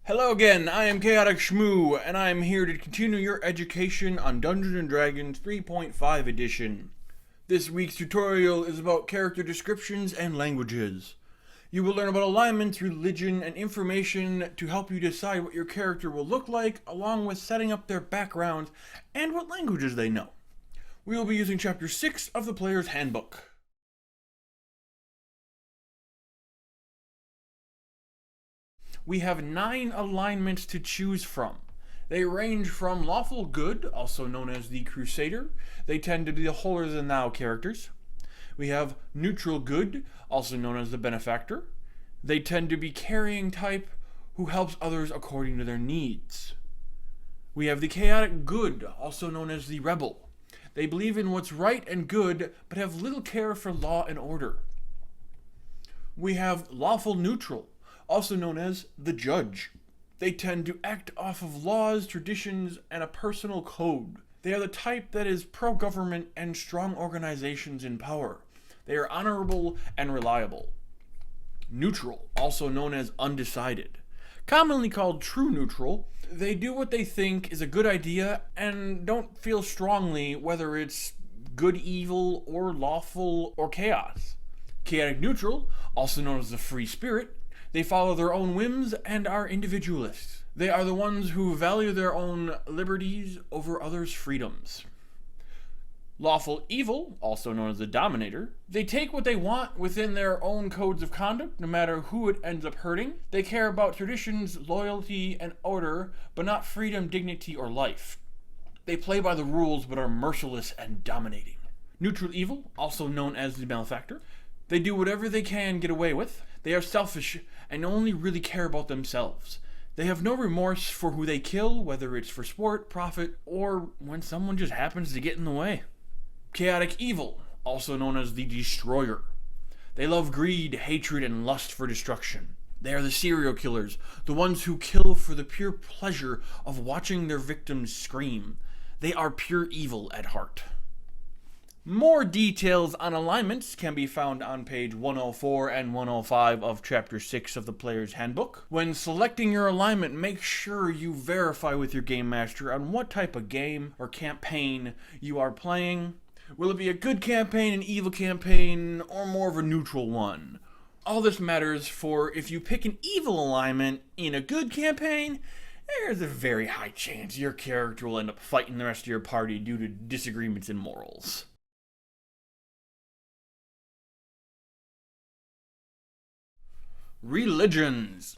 Hello again, I am Chaotic Shmoo, and I am here to continue your education on Dungeons & Dragons 3.5 edition. This week's tutorial is about character descriptions and languages. You will learn about alignments, religion, and information to help you decide what your character will look like, along with setting up their backgrounds and what languages they know. We will be using Chapter 6 of the Player's Handbook. We have 9 alignments to choose from. They range from lawful good, also known as the Crusader. They tend to be the holier-than-thou characters. We have neutral good, also known as the Benefactor. They tend to be carrying type, who helps others according to their needs. We have the chaotic good, also known as the Rebel. They believe in what's right and good, but have little care for law and order. We have lawful neutral, also known as the Judge. They tend to act off of laws, traditions, and a personal code. They are the type that is pro-government and strong organizations in power. They are honorable and reliable. Neutral, also known as undecided. Commonly called true neutral, they do what they think is a good idea and don't feel strongly whether it's good, evil, or lawful, or chaos. Chaotic neutral, also known as the free spirit, they follow their own whims and are individualists. They are the ones who value their own liberties over others' freedoms. Lawful evil, also known as the Dominator, they take what they want within their own codes of conduct, no matter who it ends up hurting. They care about traditions, loyalty, and order, but not freedom, dignity, or life. They play by the rules, but are merciless and dominating. Neutral evil, also known as the Malefactor, they do whatever they can get away with. They are selfish and only really care about themselves. They have no remorse for who they kill, whether it's for sport, profit, or when someone just happens to get in the way. Chaotic evil, also known as the Destroyer. They love greed, hatred, and lust for destruction. They are the serial killers, the ones who kill for the pure pleasure of watching their victims scream. They are pure evil at heart. More details on alignments can be found on page 104 and 105 of Chapter 6 of the Player's Handbook. When selecting your alignment, make sure you verify with your Game Master on what type of game or campaign you are playing. Will it be a good campaign, an evil campaign, or more of a neutral one? All this matters, for if you pick an evil alignment in a good campaign, there's a very high chance your character will end up fighting the rest of your party due to disagreements in morals. Religions.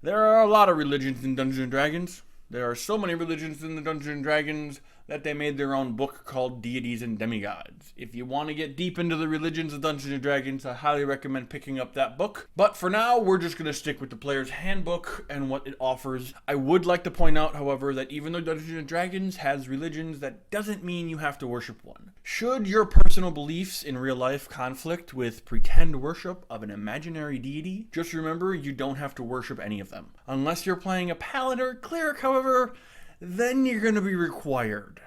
There are a lot of religions in Dungeons & Dragons. There are so many religions in the Dungeons & Dragons that they made their own book called Deities and Demigods. If you want to get deep into the religions of Dungeons & Dragons, I highly recommend picking up that book. But for now, we're just going to stick with the Player's Handbook and what it offers. I would like to point out, however, that even though Dungeons & Dragons has religions, that doesn't mean you have to worship one. Should your personal beliefs in real life conflict with pretend worship of an imaginary deity, just remember you don't have to worship any of them. Unless you're playing a paladin or cleric, however, then you're going to be required.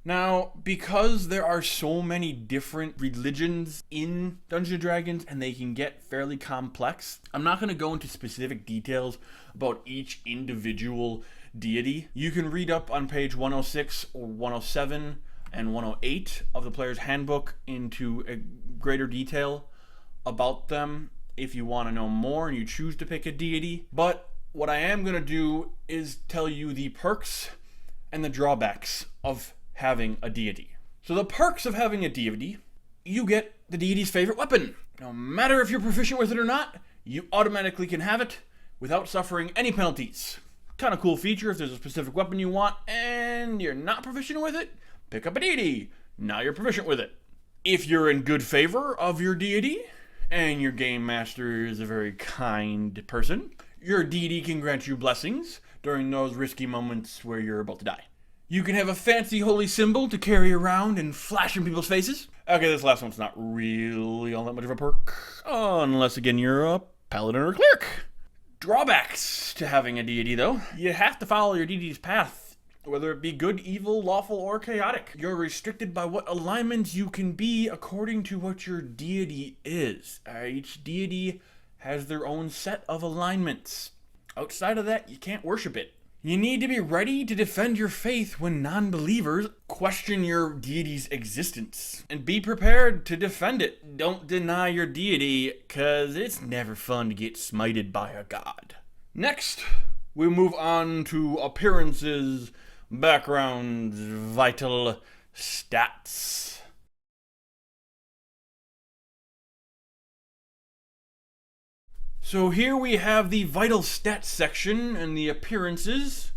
Now, because there are so many different religions in Dungeons & Dragons and they can get fairly complex, I'm not going to go into specific details about each individual deity. You can read up on page 106 or 107 and 108 of the Player's Handbook into a greater detail about them if you want to know more and you choose to pick a deity. But what I am going to do is tell you the perks and the drawbacks of having a deity. So the perks of having a deity, you get the deity's favorite weapon. No matter if you're proficient with it or not, you automatically can have it without suffering any penalties. Kind of cool feature if there's a specific weapon you want and you're not proficient with it, pick up a deity. Now you're proficient with it. If you're in good favor of your deity and your game master is a very kind person, your deity can grant you blessings during those risky moments where you're about to die. You can have a fancy holy symbol to carry around and flash in people's faces. Okay, this last one's not really all that much of a perk, unless again you're a paladin or a cleric. Drawbacks to having a deity, though. You have to follow your deity's path whether it be good, evil, lawful, or chaotic. You're restricted by what alignments you can be according to what your deity is. Each deity has their own set of alignments. Outside of that, you can't worship it. You need to be ready to defend your faith when non-believers question your deity's existence. And be prepared to defend it. Don't deny your deity, cause it's never fun to get smited by a god. Next, we move on to appearances, backgrounds, vital stats. So here we have the vital stats section and the appearances.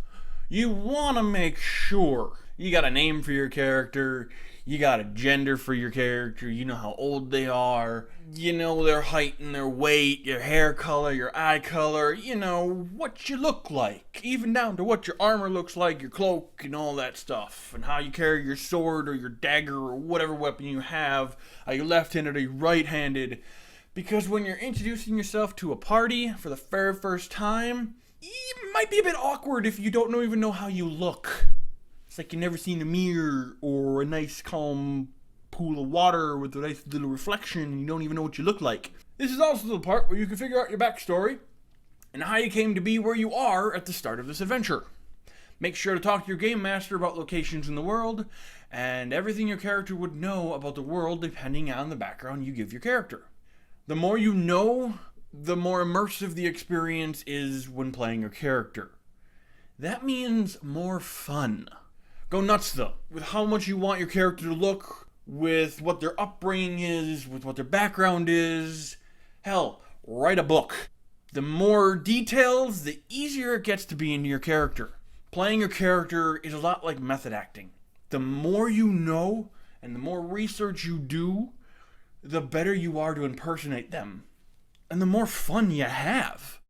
You want to make sure you got a name for your character, you got a gender for your character, you know how old they are, you know their height and their weight, your hair color, your eye color, you know what you look like, even down to what your armor looks like, your cloak and all that stuff, and how you carry your sword or your dagger or whatever weapon you have. Are you left-handed, are you right-handed? Because when you're introducing yourself to a party for the very first time, it might be a bit awkward if you don't even know how you look. It's like you've never seen a mirror or a nice calm pool of water with a nice little reflection and you don't even know what you look like. This is also the part where you can figure out your backstory and how you came to be where you are at the start of this adventure. Make sure to talk to your game master about locations in the world and everything your character would know about the world depending on the background you give your character. The more you know, the more immersive the experience is when playing your character. That means more fun. Go nuts though, with how much you want your character to look, with what their upbringing is, with what their background is. Hell, write a book. The more details, the easier it gets to be into your character. Playing your character is a lot like method acting. The more you know, and the more research you do, the better you are to impersonate them, and the more fun you have.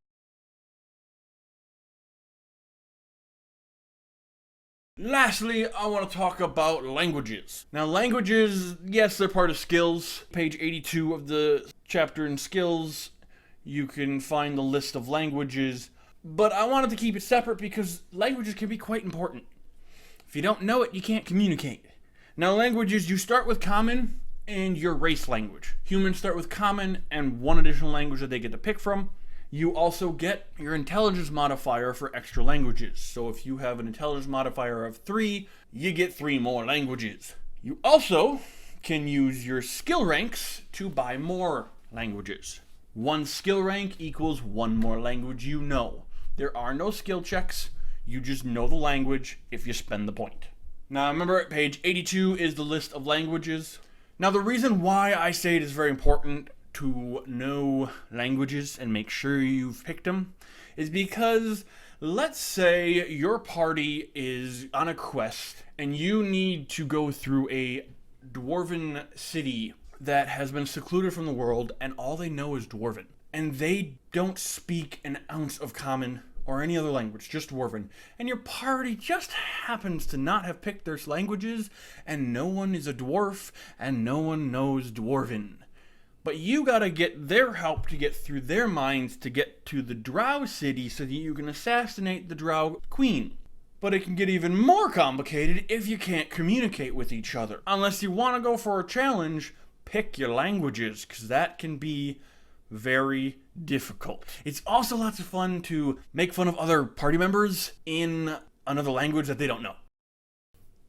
Lastly, I want to talk about languages. Now, languages, yes, they're part of skills. Page 82 of the chapter in skills, you can find the list of languages, but I wanted to keep it separate because languages can be quite important. If you don't know it, you can't communicate. Now, languages, you start with common and your race language. Humans start with common and one additional language that they get to pick from. You also get your intelligence modifier for extra languages. So if you have an intelligence modifier of 3, you get 3 more languages. You also can use your skill ranks to buy more languages. 1 skill rank equals 1 more language you know. There are no skill checks. You just know the language if you spend the point. Now remember, at page 82 is the list of languages. Now, the reason why I say it is very important to know languages and make sure you've picked them is because, let's say your party is on a quest and you need to go through a dwarven city that has been secluded from the world and all they know is dwarven. And they don't speak an ounce of common or any other language, just dwarven. And your party just happens to not have picked their languages, and no one is a dwarf, and no one knows dwarven. But you gotta get their help to get through their minds to get to the drow city so that you can assassinate the drow queen. But it can get even more complicated if you can't communicate with each other. Unless you want to go for a challenge, pick your languages, because that can be very difficult. It's also lots of fun to make fun of other party members in another language that they don't know.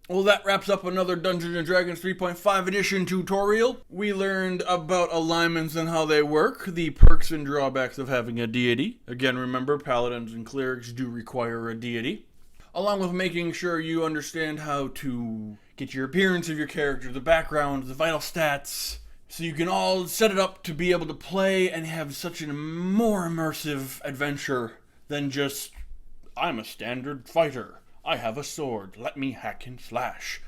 Well, that wraps up another Dungeons & Dragons 3.5 edition tutorial. We learned about alignments and how they work, the perks and drawbacks of having a deity. Again, remember, paladins and clerics do require a deity. Along with making sure you understand how to get your appearance of your character, the background, the vital stats, so you can all set it up to be able to play and have such a more immersive adventure than just, I'm a standard fighter. I have a sword. Let me hack and slash.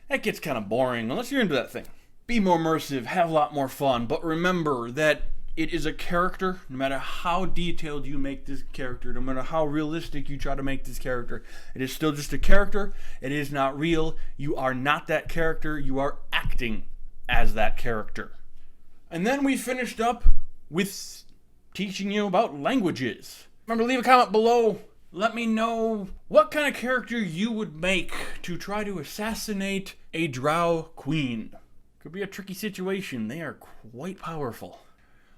That gets kind of boring unless you're into that thing. Be more immersive, have a lot more fun, but remember that it is a character. No matter how detailed you make this character, no matter how realistic you try to make this character, it is still just a character. It is not real. You are not that character. You are acting as that character. And then we finished up with teaching you about languages. Remember, leave a comment below Let me know what kind of character you would make to try to assassinate a drow queen. Could be a tricky situation. They are quite powerful.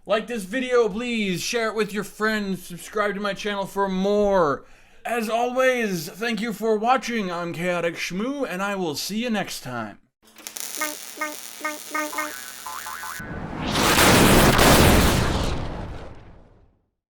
Like this video, please. Share it with your friends. Subscribe to my channel for more. As always, thank you for watching. I'm Chaotic Shmoo, and I will see you next time. Bye, bye, bye, bye, bye.